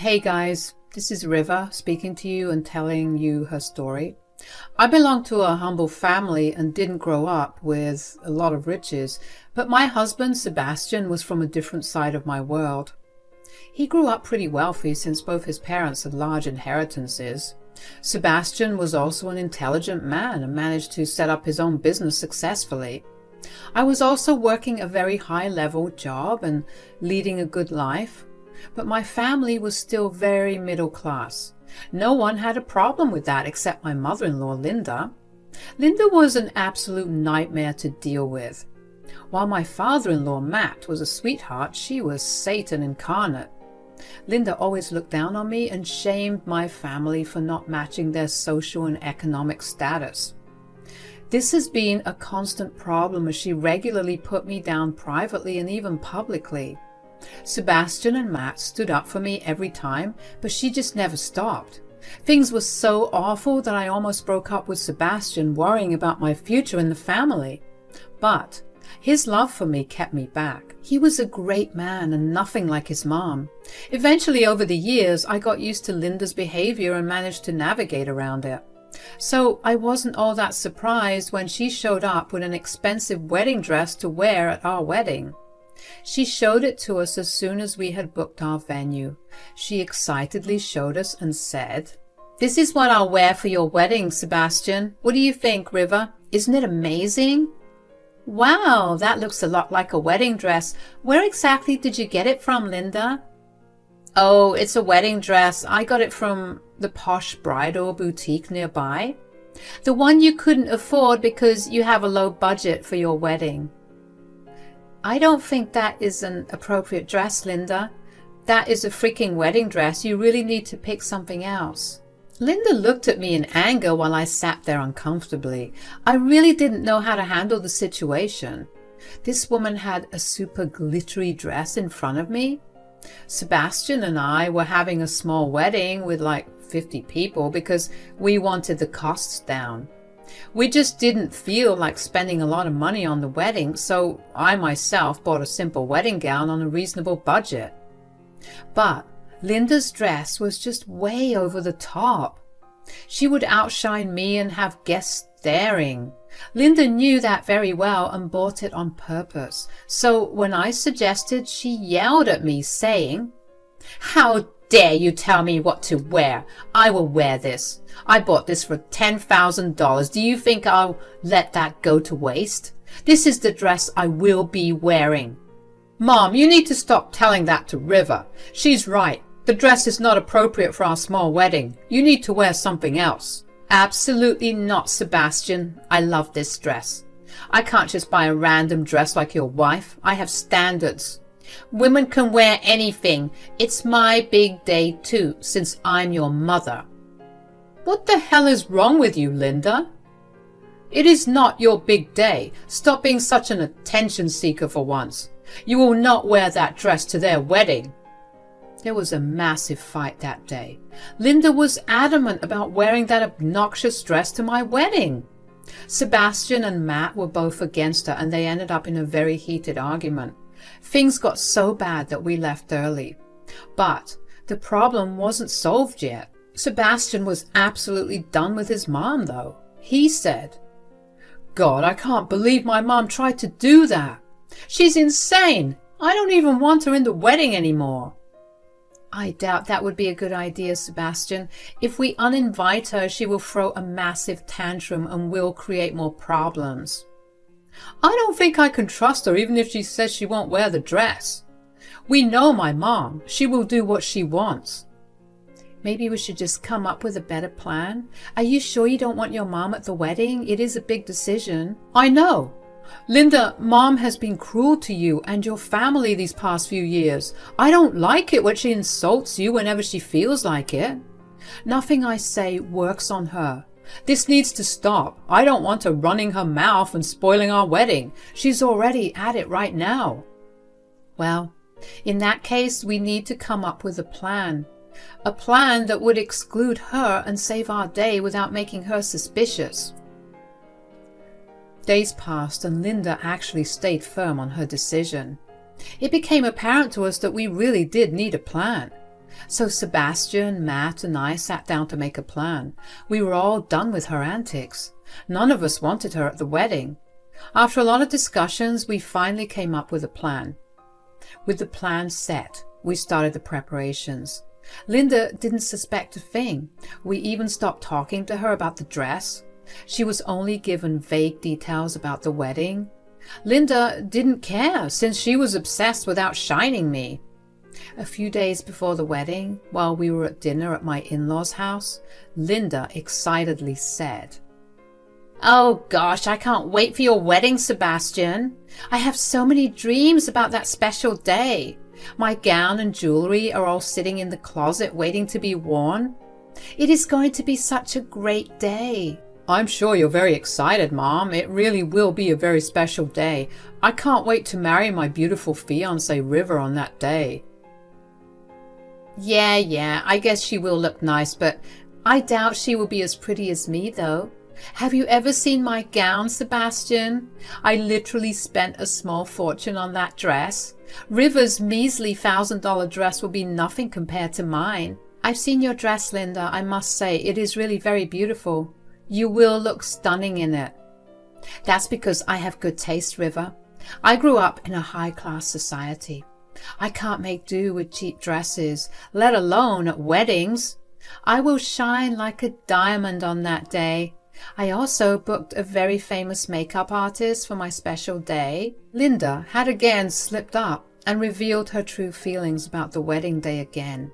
Hey guys, this is River speaking to you and telling you her story. I belong to a humble family and didn't grow up with a lot of riches, but my husband Sebastian was from a different side of my world. He grew up pretty wealthy since both his parents had large inheritances. Sebastian was also an intelligent man and managed to set up his own business successfully. I was also working a very high-level job and leading a good life, but my family was still very middle class. No one had a problem with that except my mother-in-law, Linda. Linda was an absolute nightmare to deal with. While my father-in-law, Matt, was a sweetheart, she was Satan incarnate. Linda always looked down on me and shamed my family for not matching their social and economic status. This has been a constant problem as she regularly put me down privately and even publicly. Sebastian and Matt stood up for me every time, but she just never stopped. Things were so awful that I almost broke up with Sebastian, worrying about my future in the family. But his love for me kept me back. He was a great man and nothing like his mom. Eventually, over the years, I got used to Linda's behavior and managed to navigate around it. So I wasn't all that surprised when she showed up with an expensive wedding dress to wear at our wedding. She showed it to us as soon as we had booked our venue. She excitedly showed us and said, "This is what I'll wear for your wedding, Sebastian. What do you think, River? Isn't it amazing?" "Wow, that looks a lot like a wedding dress. Where exactly did you get it from, Linda?" "Oh, it's a wedding dress. I got it from the posh bridal boutique nearby. The one you couldn't afford because you have a low budget for your wedding." "I don't think that is an appropriate dress, Linda. That is a freaking wedding dress. You really need to pick something else." Linda looked at me in anger while I sat there uncomfortably. I really didn't know how to handle the situation. This woman had a super glittery dress in front of me. Sebastian and I were having a small wedding with like 50 people because we wanted the costs down. We just didn't feel like spending a lot of money on the wedding, so I myself bought a simple wedding gown on a reasonable budget. But Linda's dress was just way over the top. She would outshine me and have guests staring. Linda knew that very well and bought it on purpose. So when I suggested, she yelled at me saying, "How dare you tell me what to wear? I will wear this. I bought this for $10,000. Do you think I'll let that go to waste? This is the dress I will be wearing." "Mom, you need to stop telling that to River. She's right. The dress is not appropriate for our small wedding. You need to wear something else." "Absolutely not, Sebastian. I love this dress. I can't just buy a random dress like your wife. I have standards. Women can wear anything. It's my big day too, since I'm your mother." "What the hell is wrong with you, Linda? It is not your big day. Stop being such an attention seeker for once. You will not wear that dress to their wedding." There was a massive fight that day. Linda was adamant about wearing that obnoxious dress to my wedding. Sebastian and Matt were both against her and they ended up in a very heated argument. Things got so bad that we left early. But the problem wasn't solved yet. Sebastian was absolutely done with his mom though. He said, "God, I can't believe my mom tried to do that. She's insane. I don't even want her in the wedding anymore." "I doubt that would be a good idea, Sebastian. If we uninvite her, she will throw a massive tantrum and will create more problems." "I don't think I can trust her even if she says she won't wear the dress. We know my mom. She will do what she wants." "Maybe we should just come up with a better plan. Are you sure you don't want your mom at the wedding? It is a big decision." "I know. Linda, Mom has been cruel to you and your family these past few years. I don't like it when she insults you whenever she feels like it. Nothing I say works on her. This needs to stop. I don't want her running her mouth and spoiling our wedding. She's already at it right now." "Well, in that case, we need to come up with a plan. A plan that would exclude her and save our day without making her suspicious." Days passed and Linda actually stayed firm on her decision. It became apparent to us that we really did need a plan. So Sebastian, Matt, and I sat down to make a plan. We were all done with her antics. None of us wanted her at the wedding. After a lot of discussions, we finally came up with a plan. With the plan set, we started the preparations. Linda didn't suspect a thing. We even stopped talking to her about the dress. She was only given vague details about the wedding. Linda didn't care, since she was obsessed with outshining me. A few days before the wedding, while we were at dinner at my in-laws' house, Linda excitedly said, "Oh gosh, I can't wait for your wedding, Sebastian. I have so many dreams about that special day. My gown and jewelry are all sitting in the closet waiting to be worn. It is going to be such a great day." "I'm sure you're very excited, Mom. It really will be a very special day. I can't wait to marry my beautiful fiancée River on that day." Yeah, I guess she will look nice, but I doubt she will be as pretty as me, though. Have you ever seen my gown, Sebastian? I literally spent a small fortune on that dress. River's measly $1,000 dress will be nothing compared to mine. I've seen your dress, Linda. I must say, it is really very beautiful. You will look stunning in it. That's because I have good taste, River. I grew up in a high-class society. I can't make do with cheap dresses, let alone at weddings. I will shine like a diamond on that day. I also booked a very famous makeup artist for my special day. Linda had again slipped up and revealed her true feelings about the wedding day again.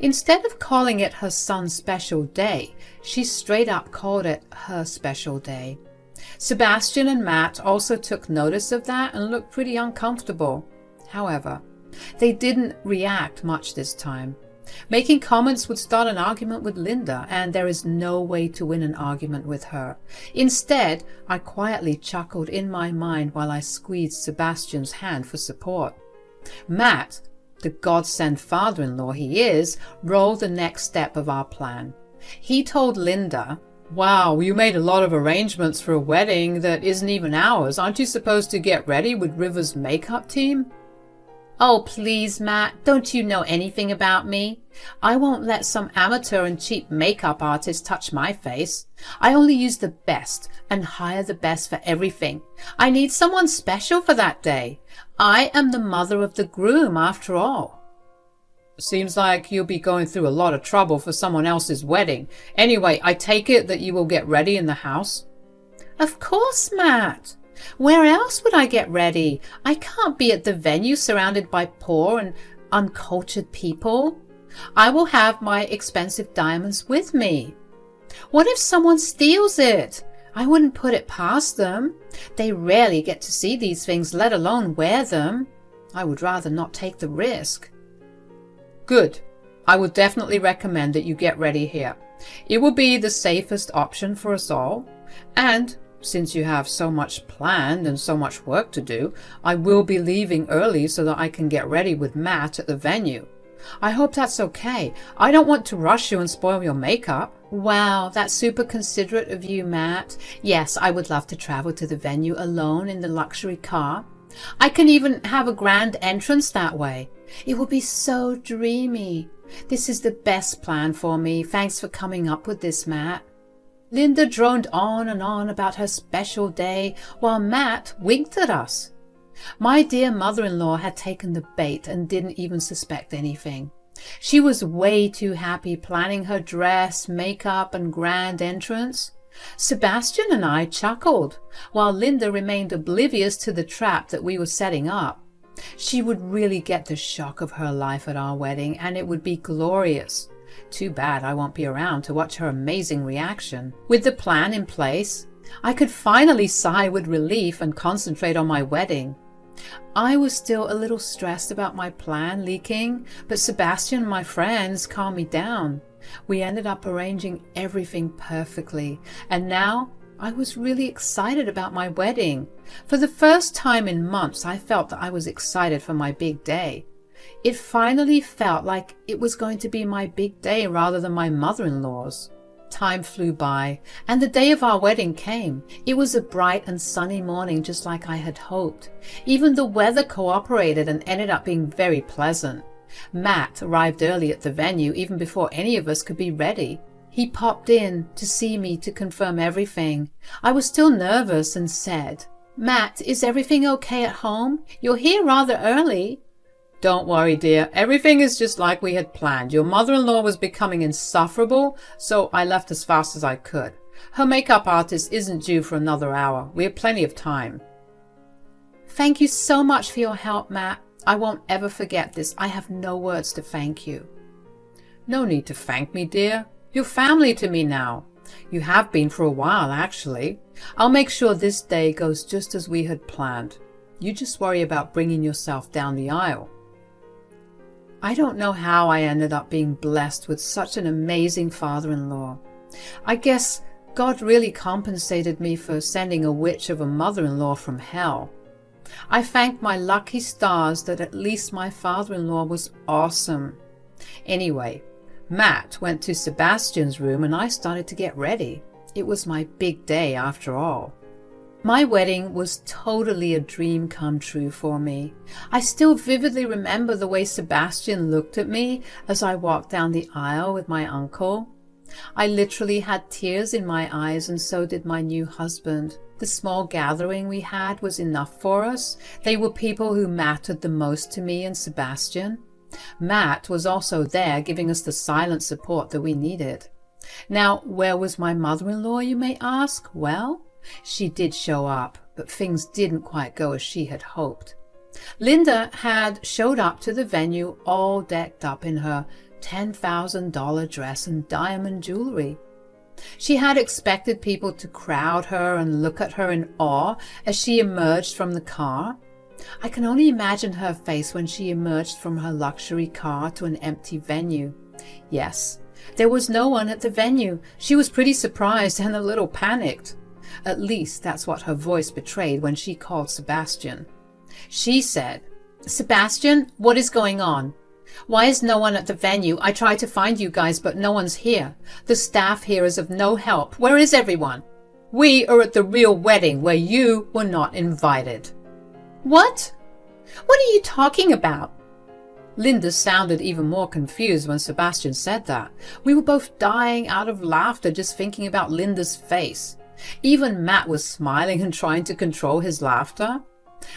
Instead of calling it her son's special day, she straight up called it her special day. Sebastian and Matt also took notice of that and looked pretty uncomfortable. However, they didn't react much this time. Making comments would start an argument with Linda, and there is no way to win an argument with her. Instead, I quietly chuckled in my mind while I squeezed Sebastian's hand for support. Matt, the godsend father-in-law he is, rolled the next step of our plan. He told Linda, "Wow, you made a lot of arrangements for a wedding that isn't even ours. Aren't you supposed to get ready with River's makeup team?" "Oh, please, Matt, don't you know anything about me? I won't let some amateur and cheap makeup artist touch my face. I only use the best and hire the best for everything. I need someone special for that day. I am the mother of the groom, after all." "Seems like you'll be going through a lot of trouble for someone else's wedding. Anyway, I take it that you will get ready in the house?" "Of course, Matt. Where else would I get ready? I can't be at the venue surrounded by poor and uncultured people. I will have my expensive diamonds with me. What if someone steals it? I wouldn't put it past them. They rarely get to see these things, let alone wear them. I would rather not take the risk." "Good. I would definitely recommend that you get ready here. It will be the safest option for us all. And since you have so much planned and so much work to do, I will be leaving early so that I can get ready with Matt at the venue. I hope that's okay. I don't want to rush you and spoil your makeup." "Wow, that's super considerate of you, Matt. Yes, I would love to travel to the venue alone in the luxury car. I can even have a grand entrance that way. It will be so dreamy. This is the best plan for me. Thanks for coming up with this, Matt." Linda droned on and on about her special day while Matt winked at us. My dear mother-in-law had taken the bait and didn't even suspect anything. She was way too happy planning her dress, makeup, and grand entrance. Sebastian and I chuckled, while Linda remained oblivious to the trap that we were setting up. She would really get the shock of her life at our wedding, and it would be glorious. Too bad I won't be around to watch her amazing reaction. With the plan in place, I could finally sigh with relief and concentrate on my wedding. I was still a little stressed about my plan leaking, but Sebastian and my friends calmed me down. We ended up arranging everything perfectly, and now I was really excited about my wedding. For the first time in months, I felt that I was excited for my big day. It finally felt like it was going to be my big day rather than my mother-in-law's. Time flew by, and the day of our wedding came. It was a bright and sunny morning, just like I had hoped. Even the weather cooperated and ended up being very pleasant. Matt arrived early at the venue even before any of us could be ready. He popped in to see me to confirm everything. I was still nervous and said, "Matt, is everything okay at home? You're here rather early." "Don't worry, dear. Everything is just like we had planned. Your mother-in-law was becoming insufferable, so I left as fast as I could. Her makeup artist isn't due for another hour. We have plenty of time." "Thank you so much for your help, Matt. I won't ever forget this. I have no words to thank you." "No need to thank me, dear. You're family to me now. You have been for a while, actually. I'll make sure this day goes just as we had planned. You just worry about bringing yourself down the aisle." I don't know how I ended up being blessed with such an amazing father-in-law. I guess God really compensated me for sending a witch of a mother-in-law from hell. I thank my lucky stars that at least my father-in-law was awesome. Anyway, Matt went to Sebastian's room and I started to get ready. It was my big day after all. My wedding was totally a dream come true for me. I still vividly remember the way Sebastian looked at me as I walked down the aisle with my uncle. I literally had tears in my eyes, and so did my new husband. The small gathering we had was enough for us. They were people who mattered the most to me and Sebastian. Matt was also there, giving us the silent support that we needed. Now, where was my mother-in-law, you may ask? Well, she did show up, but things didn't quite go as she had hoped. Linda had showed up to the venue all decked up in her $10,000 dress and diamond jewelry. She had expected people to crowd her and look at her in awe as she emerged from the car. I can only imagine her face when she emerged from her luxury car to an empty venue. Yes, there was no one at the venue. She was pretty surprised and a little panicked. At least that's what her voice betrayed when she called Sebastian. She said, "Sebastian, what is going on? Why is no one at the venue? I tried to find you guys, but no one's here. The staff here is of no help. Where is everyone? We are at the real wedding where you were not invited." "What? What are you talking about?" Linda sounded even more confused when Sebastian said that. We were both dying out of laughter just thinking about Linda's face. Even Matt was smiling and trying to control his laughter.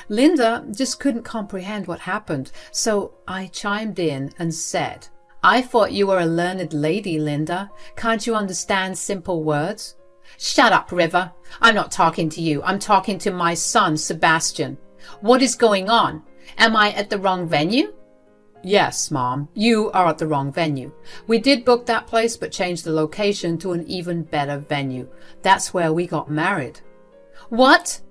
Linda just couldn't comprehend what happened, so I chimed in and said, "I thought you were a learned lady, Linda. Can't you understand simple words?" "Shut up, River. I'm not talking to you. I'm talking to my son, Sebastian. What is going on? Am I at the wrong venue?" "Yes, Mom, you are at the wrong venue. We did book that place but changed the location to an even better venue. That's where we got married." "What?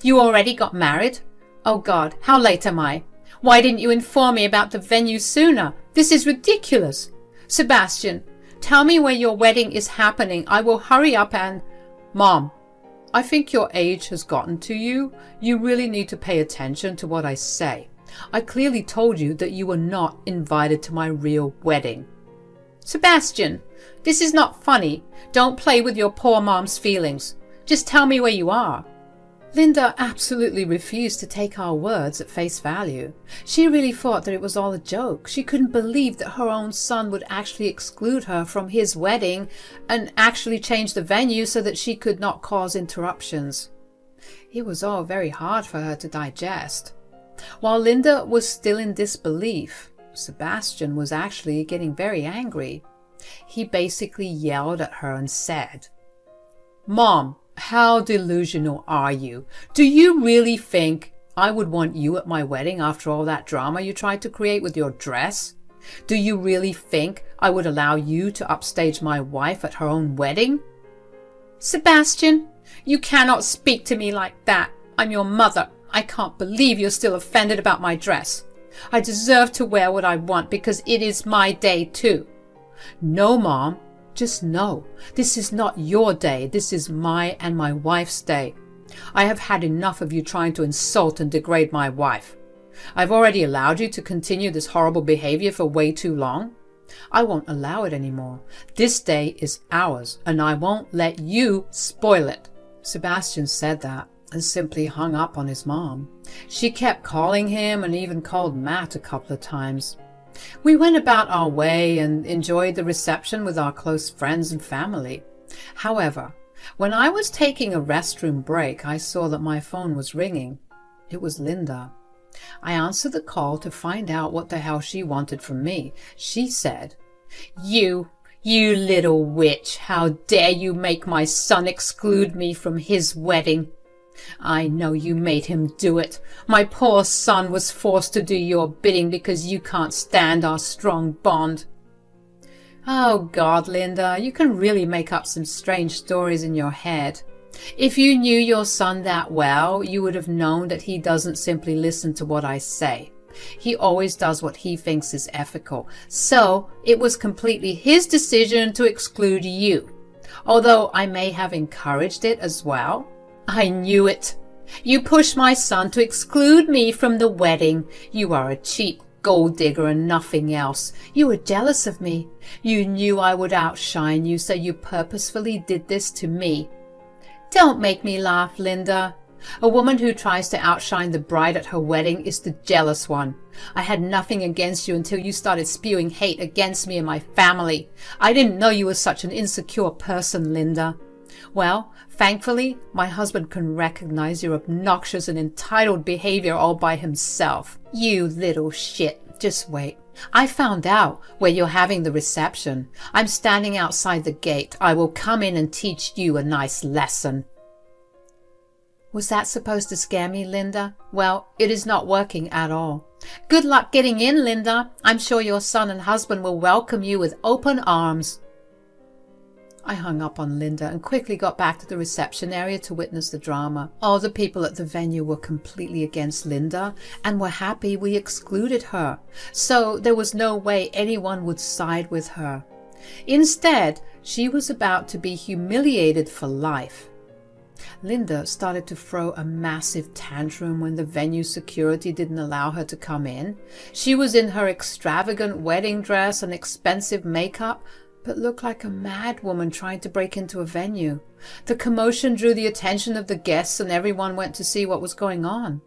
You already got married? Oh God, how late am I? Why didn't you inform me about the venue sooner? This is ridiculous. Sebastian, tell me where your wedding is happening. I will hurry up and—" "Mom, I think your age has gotten to you. You really need to pay attention to what I say. I clearly told you that you were not invited to my real wedding." "Sebastian, this is not funny. Don't play with your poor mom's feelings. Just tell me where you are." Linda absolutely refused to take our words at face value. She really thought that it was all a joke. She couldn't believe that her own son would actually exclude her from his wedding and actually change the venue so that she could not cause interruptions. It was all very hard for her to digest. While Linda was still in disbelief, Sebastian was actually getting very angry. He basically yelled at her and said, "Mom, how delusional are you? Do you really think I would want you at my wedding after all that drama you tried to create with your dress? Do you really think I would allow you to upstage my wife at her own wedding?" "Sebastian, you cannot speak to me like that. I'm your mother. I can't believe you're still offended about my dress. I deserve to wear what I want because it is my day too." "No, Mom. Just know, this is not your day. This is my and my wife's day. I have had enough of you trying to insult and degrade my wife. I've already allowed you to continue this horrible behavior for way too long. I won't allow it anymore. This day is ours, and I won't let you spoil it." Sebastian said that and simply hung up on his mom. She kept calling him and even called Matt a couple of times. We went about our way and enjoyed the reception with our close friends and family. However, when I was taking a restroom break, I saw that my phone was ringing. It was Linda. I answered the call to find out what the hell she wanted from me. She said, You little witch, how dare you make my son exclude me from his wedding? I know you made him do it. My poor son was forced to do your bidding because you can't stand our strong bond. Oh God, Linda, you can really make up some strange stories in your head. If you knew your son that well, you would have known that he doesn't simply listen to what I say. He always does what he thinks is ethical. So it was completely his decision to exclude you, although I may have encouraged it as well. I knew it. You pushed my son to exclude me from the wedding. You are a cheap gold digger and nothing else. You were jealous of me. You knew I would outshine you, so you purposefully did this to me. Don't make me laugh, Linda. A woman who tries to outshine the bride at her wedding is the jealous one. I had nothing against you until you started spewing hate against me and my family. I didn't know you were such an insecure person, Linda. Well, thankfully, my husband can recognize your obnoxious and entitled behavior all by himself. You little shit. Just wait. I found out where you're having the reception. I'm standing outside the gate. I will come in and teach you a nice lesson. Was that supposed to scare me, Linda? Well, it is not working at all. Good luck getting in, Linda. I'm sure your son and husband will welcome you with open arms. I hung up on Linda and quickly got back to the reception area to witness the drama. All the people at the venue were completely against Linda and were happy we excluded her, so there was no way anyone would side with her. Instead, she was about to be humiliated for life. Linda started to throw a massive tantrum when the venue security didn't allow her to come in. She was in her extravagant wedding dress and expensive makeup, but looked like a mad woman trying to break into a venue. The commotion drew the attention of the guests and everyone went to see what was going on.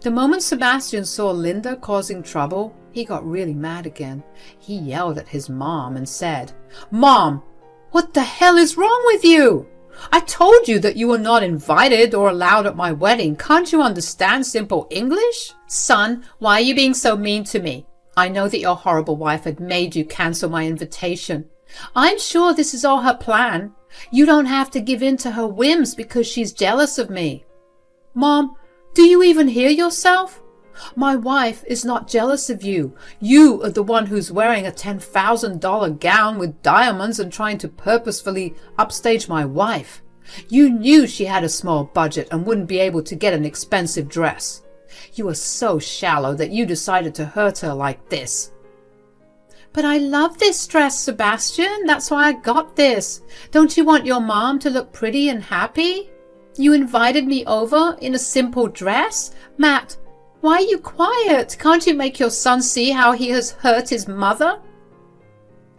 The moment Sebastian saw Linda causing trouble, he got really mad again. He yelled at his mom and said, "Mom, what the hell is wrong with you? I told you that you were not invited or allowed at my wedding. Can't you understand simple English? Son, why are you being so mean to me? I know that your horrible wife had made you cancel my invitation. I'm sure this is all her plan. You don't have to give in to her whims because she's jealous of me." Mom, do you even hear yourself? My wife is not jealous of you. You are the one who's wearing a $10,000 gown with diamonds and trying to purposefully upstage my wife. You knew she had a small budget and wouldn't be able to get an expensive dress. You are so shallow that you decided to hurt her like this. But I love this dress, Sebastian. That's why I got this. Don't you want your mom to look pretty and happy? You invited me over in a simple dress? Matt, why are you quiet? Can't you make your son see how he has hurt his mother?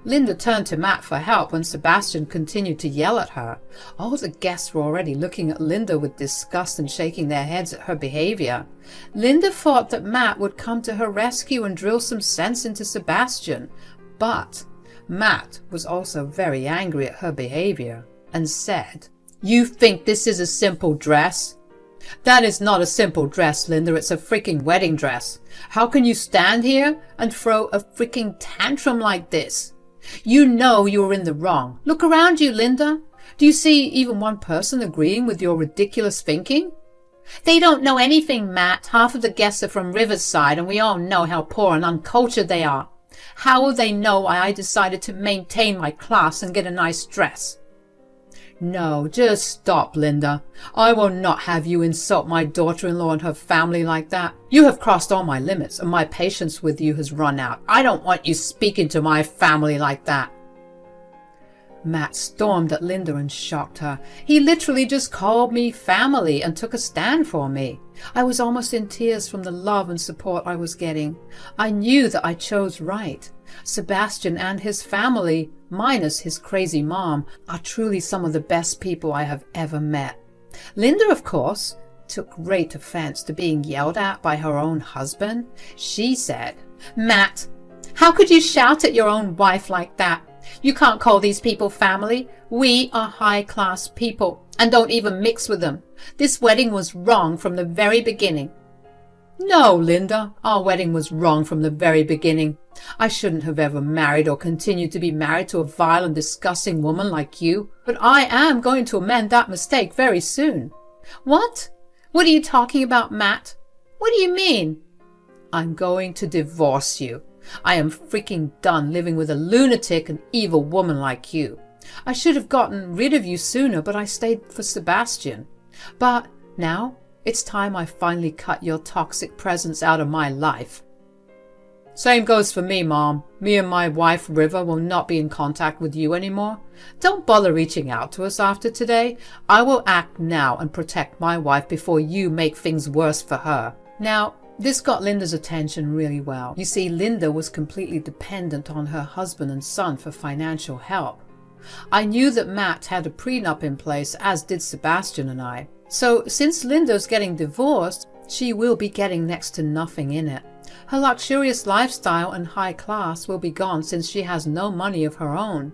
Linda turned to Matt for help when Sebastian continued to yell at her. All the guests were already looking at Linda with disgust and shaking their heads at her behavior. Linda thought that Matt would come to her rescue and drill some sense into Sebastian, but Matt was also very angry at her behavior and said, "You think this is a simple dress? That is not a simple dress, Linda. It's a freaking wedding dress. How can you stand here and throw a freaking tantrum like this? You know you're in the wrong. Look around you, Linda. Do you see even one person agreeing with your ridiculous thinking?" "They don't know anything, Matt. Half of the guests are from Riverside, and we all know how poor and uncultured they are. How will they know why I decided to maintain my class and get a nice dress?" "No, just stop, Linda. I will not have you insult my daughter-in-law and her family like that. You have crossed all my limits and my patience with you has run out. I don't want you speaking to my family like that." Matt stormed at Linda and shocked her. He literally just called me family and took a stand for me. I was almost in tears from the love and support I was getting. I knew that I chose right. Sebastian and his family, minus his crazy mom, are truly some of the best people I have ever met. Linda, of course, took great offense to being yelled at by her own husband. She said, "Matt, How could you shout at your own wife like that? You can't call these people family. We are high-class people and don't even mix with them. This wedding was wrong from the very beginning. No, Linda, our wedding was wrong from the very beginning. I shouldn't have ever married or continued to be married to a vile and disgusting woman like you, but I am going to amend that mistake very soon. What? What are you talking about, Matt? What do you mean? I'm going to divorce you. I am freaking done living with a lunatic and evil woman like you. I should have gotten rid of you sooner, but I stayed for Sebastian. But now it's time I finally cut your toxic presence out of my life. Same goes for me, Mom. Me and my wife, River, will not be in contact with you anymore. Don't bother reaching out to us after today. I will act now and protect my wife before you make things worse for her. Now, this got Linda's attention really well. You see, Linda was completely dependent on her husband and son for financial help. I knew that Matt had a prenup in place, as did Sebastian and I. So, since Linda's getting divorced, she will be getting next to nothing in it. Her luxurious lifestyle and high class will be gone since she has no money of her own.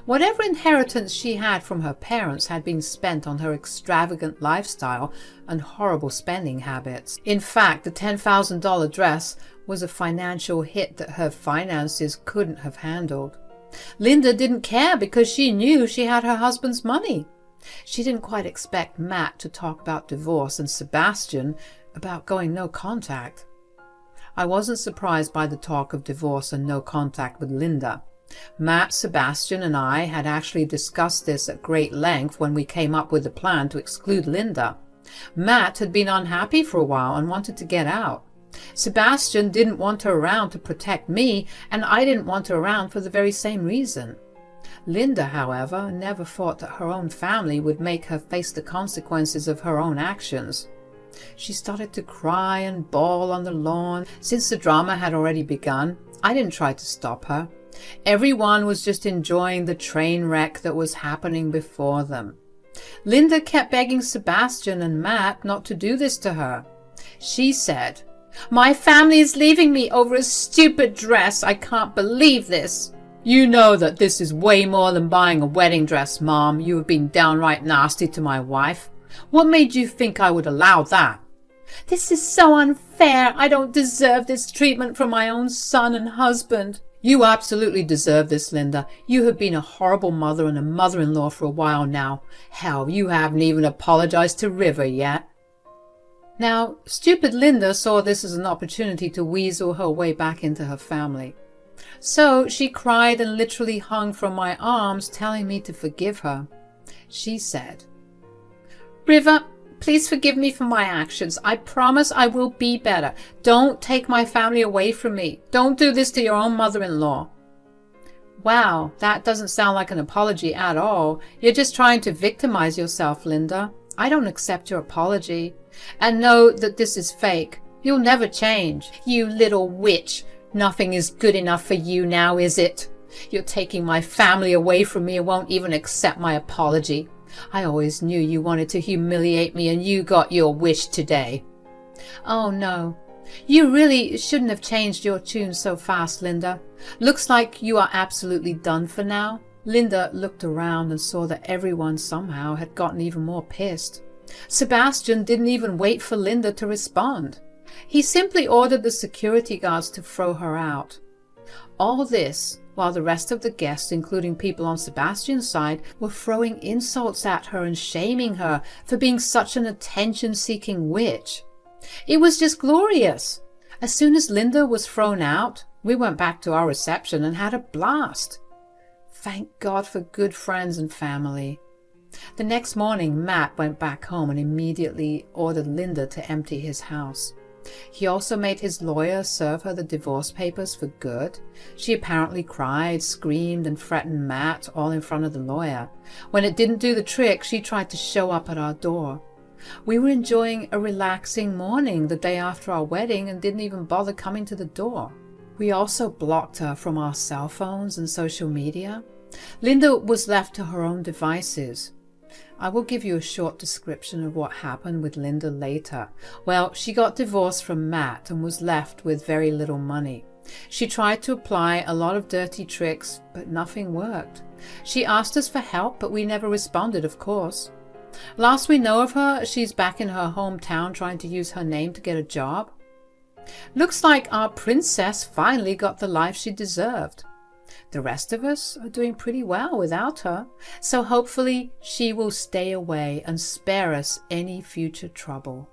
Whatever inheritance she had from her parents had been spent on her extravagant lifestyle and horrible spending habits. In fact, the $10,000 dress was a financial hit that her finances couldn't have handled. Linda didn't care because she knew she had her husband's money. She didn't quite expect Matt to talk about divorce and Sebastian about going no contact. I wasn't surprised by the talk of divorce and no contact with Linda. Matt, Sebastian, and I had actually discussed this at great length when we came up with the plan to exclude Linda. Matt had been unhappy for a while and wanted to get out. Sebastian didn't want her around to protect me, and I didn't want her around for the very same reason. Linda, however, never thought that her own family would make her face the consequences of her own actions. She started to cry and bawl on the lawn. Since the drama had already begun, I didn't try to stop her. Everyone was just enjoying the train wreck that was happening before them. Linda kept begging Sebastian and Matt not to do this to her. She said, "My family is leaving me over a stupid dress. I can't believe this." "You know that this is way more than buying a wedding dress, Mom. You have been downright nasty to my wife. What made you think I would allow that?" "This is so unfair. I don't deserve this treatment from my own son and husband." "You absolutely deserve this, Linda. You have been a horrible mother and a mother-in-law for a while now. Hell, you haven't even apologized to River yet." Now, stupid Linda saw this as an opportunity to weasel her way back into her family. So she cried and literally hung from my arms, telling me to forgive her. She said, "River, please forgive me for my actions. I promise I will be better. Don't take my family away from me. Don't do this to your own mother-in-law." Wow, that doesn't sound like an apology at all. You're just trying to victimize yourself, Linda. I don't accept your apology. And know that this is fake. You'll never change. You little witch. Nothing is good enough for you now, is it? You're taking my family away from me and won't even accept my apology. I always knew you wanted to humiliate me, and you got your wish today. Oh no, you really shouldn't have changed your tune so fast, Linda. Looks like you are absolutely done for now. Linda looked around and saw that everyone somehow had gotten even more pissed. Sebastian didn't even wait for Linda to respond. He simply ordered the security guards to throw her out. All this while the rest of the guests, including people on Sebastian's side, were throwing insults at her and shaming her for being such an attention-seeking witch. It was just glorious. As soon as Linda was thrown out, we went back to our reception and had a blast. Thank God for good friends and family. The next morning, Matt went back home and immediately ordered Linda to empty his house. He also made his lawyer serve her the divorce papers for good. She apparently cried, screamed, and threatened Matt, all in front of the lawyer. When it didn't do the trick, she tried to show up at our door. We were enjoying a relaxing morning the day after our wedding and didn't even bother coming to the door. We also blocked her from our cell phones and social media. Linda was left to her own devices. I will give you a short description of what happened with Linda later. Well, she got divorced from Matt and was left with very little money. She tried to apply a lot of dirty tricks, but nothing worked. She asked us for help, but we never responded, of course. Last we know of her, she's back in her hometown trying to use her name to get a job. Looks like our princess finally got the life she deserved. The rest of us are doing pretty well without her, so hopefully she will stay away and spare us any future trouble.